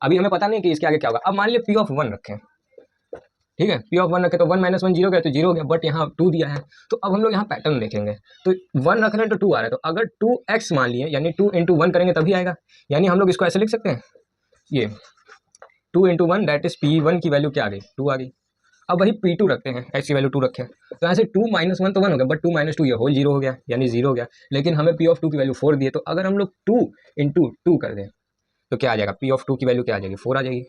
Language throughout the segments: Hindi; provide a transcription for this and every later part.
अभी हमें पता नहीं कि इसके आगे क्या होगा। अब मान लिया पी ऑफ 1 रखें, ठीक है, पी ऑफ 1 रखें तो 1 - 1 0 गया तो 0 हो गया, बट यहाँ 2 दिया है। तो अब हम लोग यहाँ पैटर्न देखेंगे, तो 1 रख रहे हैं तो 2 आ रहा है, तो अगर 2x मान लिए यानी 2 × 1 करेंगे तभी आएगा। यानी हम लोग इसको ऐसे लिख सकते हैं, ये 2 × 1 दैट इज P1 की वैल्यू क्या आ गई, 2 आ गई। अब वही P2 रखते हैं, x की वैल्यू 2 रखें, तो यहाँ से 2 - 1 तो 1 हो गया, बट 2 - 2 ये होल 0 हो गया, यानी 0 हो गया। लेकिन हमें P ऑफ 2 की वैल्यू 4 दी है, तो अगर हम लोग 2 × 2 कर दें तो क्या आ जाएगा, P ऑफ 2 की वैल्यू क्या आ जाएगी, 4 आ जाएगी।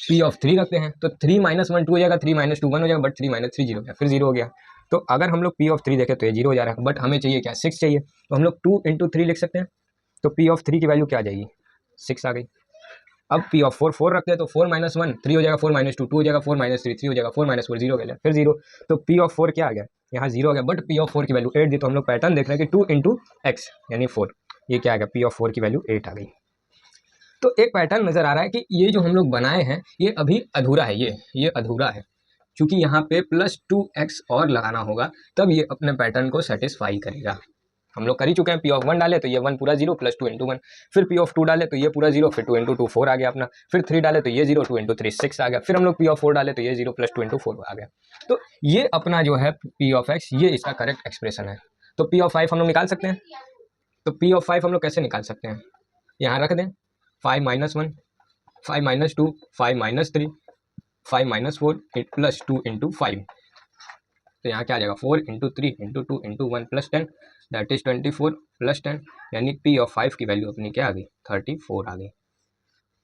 P ऑफ 3 रखते हैं तो 3 - 1 2 हो जाएगा, 3 - 2 1 हो जाएगा, बट 3 - 3 0 हो गया, फिर 0 हो गया। तो अगर हम लोग P ऑफ 3 देखें तो ये 0 हो जा रहा है, बट हमें चाहिए क्या, 6 चाहिए, तो हम लोग 2 × 3 लिख सकते हैं, तो P ऑफ 3 की वैल्यू क्या आ जाएगी, 6 आ गई। अब P ऑफ 4 रखते हैं तो 4 - 1 3 हो जाएगा, 4 - 2 2 हो जाएगा, 4 - 3 3 हो जाएगा, 4 - 4 0 हो गया, फिर 0। तो P ऑफ 4 क्या आ गया, यहाँ 0 हो गया, बट P ऑफ 4 की वैल्यू 8 दी, तो हम लोग पैटर्न देख रहे हैं कि 2 × x यानी 4, ये क्या आ गया, P ऑफ 4 की वैल्यू 8 आ गई। तो एक पैटर्न नजर आ रहा है कि ये जो हम लोग बनाए हैं ये अभी अधूरा है, ये अधूरा है, क्योंकि यहाँ पे +2x और लगाना होगा तब ये अपने पैटर्न को सेटिस्फाई करेगा। हम लोग कर ही चुके हैं, P ऑफ 1 डाले तो ये 1 पूरा 0 +2 × 1, फिर P ऑफ 2 डाले तो ये पूरा 0, फिर 2 × 2 4 आ गया अपना, फिर 3 डाले तो ये 0, 2 × 3 6 आ गया, फिर हम लोग P ऑफ 4 डाले तो ये 0 +2 × 4 आ गया। तो ये अपना जो है P ऑफ x, ये इसका करेक्ट एक्सप्रेशन है। तो P ऑफ 5 हम लोग निकाल सकते हैं, तो P ऑफ 5 हम लोग कैसे निकाल सकते हैं, यहाँ रख दें 5 - 1 5 - 2 5 - 3 5 - 4 +2 × 5, तो यहाँ क्या आ जाएगा, 4 × 3 × 2 × 1 +10 दैट इज 24 +10, यानी P ऑफ 5 की वैल्यू अपनी क्या आ गई, 34 आ गई।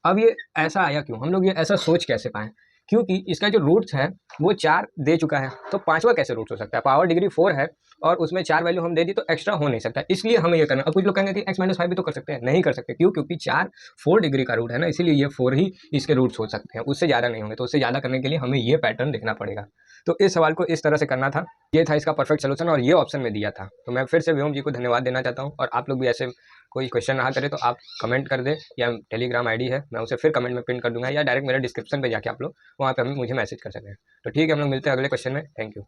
अब ये ऐसा आया क्यों, हम लोग ये ऐसा सोच कैसे पाएँ, क्योंकि इसका जो रूट्स है वो 4 दे चुका है, तो पांचवा कैसे रूट्स हो सकता है, पावर डिग्री 4 है और उसमें 4 वैल्यू हम दे दी तो एक्स्ट्रा हो नहीं सकता, इसलिए हमें ये करना। अब कुछ लोग कहेंगे कि x - 5 भी तो कर सकते हैं, नहीं कर सकते, क्यों, क्योंकि 4 4 डिग्री का रूट है ना, इसीलिए ये 4 ही इसके रूट्स हो सकते हैं, उससे ज़्यादा नहीं होंगे। तो उससे ज़्यादा करने के लिए हमें ये पैटर्न देखना पड़ेगा। तो इस सवाल को इस तरह से करना था, ये था इसका परफेक्ट सोल्यूशन और ये ऑप्शन में दिया था। तो मैं फिर से व्योम जी को धन्यवाद देना चाहता हूँ, और आप लोग भी ऐसे कोई क्वेश्चन रहा करे तो आप कमेंट कर दें, या टेलीग्राम आईडी है मैं उसे फिर कमेंट में पिन कर दूंगा, या डायरेक्ट मेरे डिस्क्रिप्शन पे जाके आप लोग वहाँ पे मुझे मैसेज कर सकते हैं। तो ठीक है, हम लोग मिलते हैं अगले क्वेश्चन में, थैंक यू।